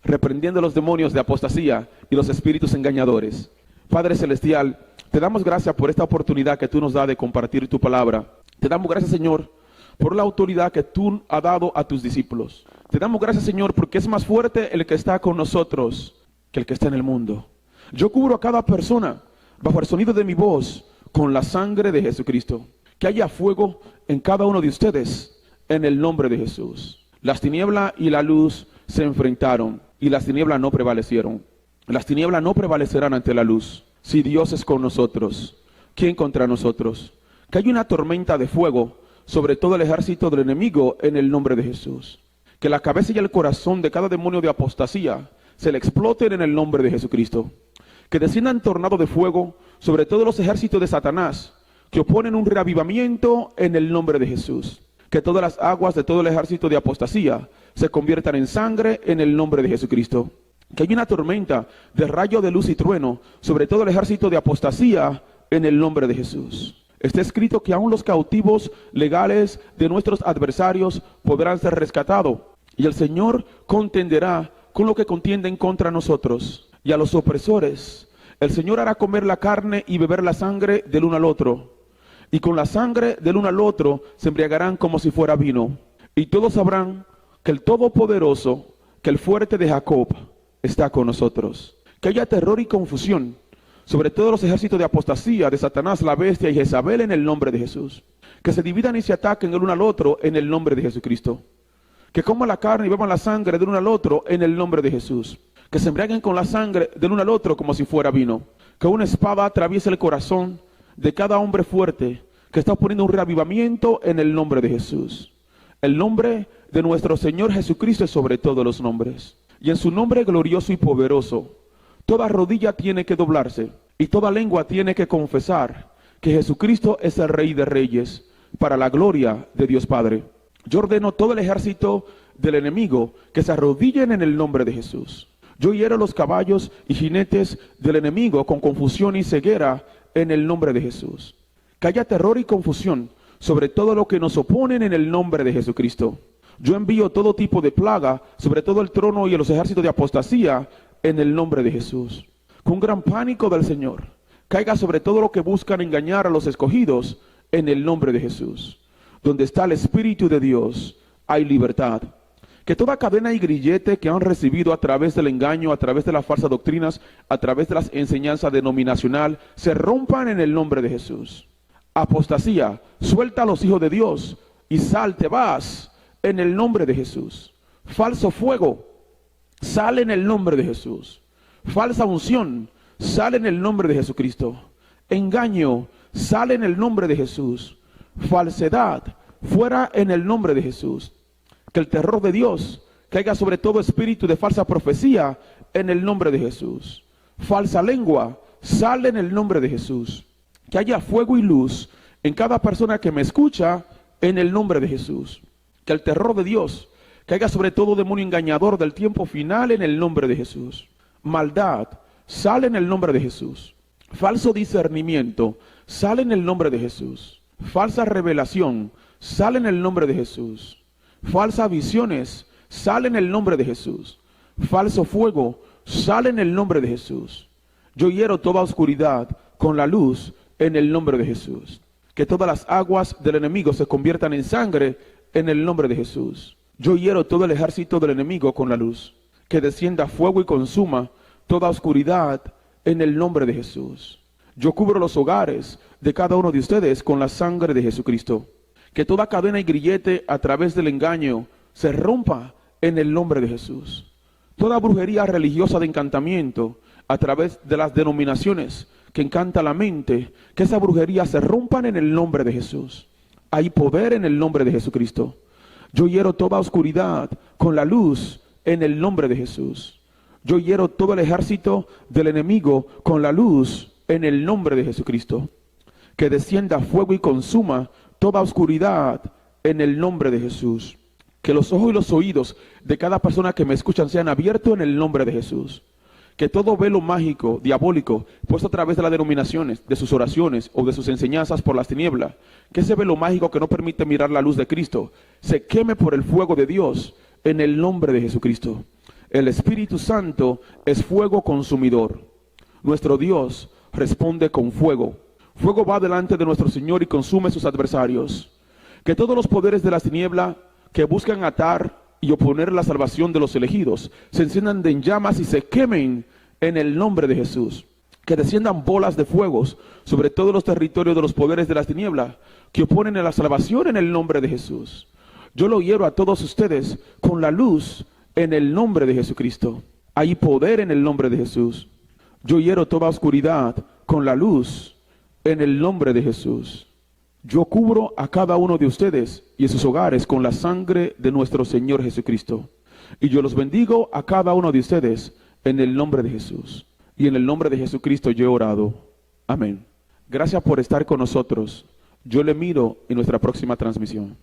reprendiendo los demonios de apostasía y los espíritus engañadores. Padre Celestial, te damos gracias por esta oportunidad que tú nos das de compartir tu palabra. Te damos gracias, Señor, por la autoridad que tú has dado a tus discípulos. Te damos gracias, Señor, porque es más fuerte el que está con nosotros que el que está en el mundo. Yo cubro a cada persona bajo el sonido de mi voz con la sangre de Jesucristo. Que haya fuego en cada uno de ustedes en el nombre de Jesús. Las tinieblas y la luz se enfrentaron y las tinieblas no prevalecieron. Las tinieblas no prevalecerán ante la luz. Si Dios es con nosotros, ¿quién contra nosotros? Que hay una tormenta de fuego sobre todo el ejército del enemigo en el nombre de Jesús. Que la cabeza y el corazón de cada demonio de apostasía se le exploten en el nombre de Jesucristo. Que desciendan tornado de fuego sobre todos los ejércitos de Satanás que oponen un reavivamiento en el nombre de Jesús. Que todas las aguas de todo el ejército de apostasía se conviertan en sangre en el nombre de Jesucristo. Que haya una tormenta de rayo de luz y trueno sobre todo el ejército de apostasía en el nombre de Jesús. Está escrito que aún los cautivos legales de nuestros adversarios podrán ser rescatados, y el Señor contenderá con lo que contienden contra nosotros, y a los opresores el Señor hará comer la carne y beber la sangre del uno al otro, y con la sangre del uno al otro se embriagarán como si fuera vino, y todos sabrán que el Todopoderoso, que el fuerte de Jacob, está con nosotros. Que haya terror y confusión sobre todos los ejércitos de apostasía de Satanás, la bestia y Jezabel en el nombre de Jesús. Que se dividan y se ataquen el uno al otro en el nombre de Jesucristo. Que coman la carne y beban la sangre del uno al otro en el nombre de Jesús. Que se embriaguen con la sangre del uno al otro como si fuera vino. Que una espada atraviese el corazón de cada hombre fuerte que está poniendo un reavivamiento en el nombre de Jesús. El nombre de nuestro Señor Jesucristo es sobre todos los nombres. Y en su nombre glorioso y poderoso, toda rodilla tiene que doblarse y toda lengua tiene que confesar que Jesucristo es el Rey de Reyes, para la gloria de Dios Padre. Yo ordeno todo el ejército del enemigo que se arrodillen en el nombre de Jesús. Yo hiero los caballos y jinetes del enemigo con confusión y ceguera en el nombre de Jesús. Que haya terror y confusión sobre todo lo que nos oponen en el nombre de Jesucristo. Yo envío todo tipo de plaga sobre todo el trono y los ejércitos de apostasía en el nombre de Jesús. Con gran pánico del Señor caiga sobre todo lo que buscan engañar a los escogidos en el nombre de Jesús. Donde está el Espíritu de Dios hay libertad. Que toda cadena y grillete que han recibido a través del engaño, a través de las falsas doctrinas, a través de las enseñanzas denominacional, se rompan en el nombre de Jesús. Apostasía, suelta a los hijos de Dios y salte, vas en el nombre de Jesús. Falso fuego, sale en el nombre de Jesús. Falsa unción, sale en el nombre de Jesucristo. Engaño, sale en el nombre de Jesús. Falsedad, fuera en el nombre de Jesús. Que el terror de Dios caiga sobre todo espíritu de falsa profecía en el nombre de Jesús. Falsa lengua, sale en el nombre de Jesús. Que haya fuego y luz en cada persona que me escucha en el nombre de Jesús. Que el terror de Dios caiga sobre todo demonio engañador del tiempo final en el nombre de Jesús. Maldad, sale en el nombre de Jesús. Falso discernimiento, sale en el nombre de Jesús. Falsa revelación, sale en el nombre de Jesús. Falsas visiones, sale en el nombre de Jesús. Falso fuego, sale en el nombre de Jesús. Yo hiero toda oscuridad con la luz en el nombre de Jesús. Que todas las aguas del enemigo se conviertan en sangre en el nombre de Jesús. Yo hiero todo el ejército del enemigo con la luz. Que descienda fuego y consuma toda oscuridad en el nombre de Jesús. Yo cubro los hogares de cada uno de ustedes con la sangre de Jesucristo. Que toda cadena y grillete a través del engaño se rompa en el nombre de Jesús. Toda brujería religiosa de encantamiento a través de las denominaciones que encanta la mente, que esa brujería se rompan en el nombre de Jesús. Hay poder en el nombre de Jesucristo. Yo hiero toda oscuridad con la luz en el nombre de Jesús. Yo hiero todo el ejército del enemigo con la luz en el nombre de Jesucristo. Que descienda fuego y consuma toda oscuridad en el nombre de Jesús. Que los ojos y los oídos de cada persona que me escuchan sean abiertos en el nombre de Jesús. Que todo velo mágico, diabólico, puesto a través de las denominaciones, de sus oraciones o de sus enseñanzas por las tinieblas, que ese velo mágico que no permite mirar la luz de Cristo, se queme por el fuego de Dios en el nombre de Jesucristo. El Espíritu Santo es fuego consumidor. Nuestro Dios responde con fuego. Fuego va delante de nuestro Señor y consume sus adversarios. Que todos los poderes de la tiniebla que buscan atar y oponer la salvación de los elegidos se enciendan en llamas y se quemen en el nombre de Jesús. Que desciendan bolas de fuegos sobre todos los territorios de los poderes de las tinieblas que oponen a la salvación en el nombre de Jesús. Yo lo hiero a todos ustedes con la luz en el nombre de Jesucristo. Hay poder en el nombre de Jesús. Yo hiero toda oscuridad con la luz en el nombre de Jesús. Yo cubro a cada uno de ustedes y a sus hogares con la sangre de nuestro Señor Jesucristo. Y yo los bendigo a cada uno de ustedes en el nombre de Jesús. Y en el nombre de Jesucristo yo he orado. Amén. Gracias por estar con nosotros. Yo le miro en nuestra próxima transmisión.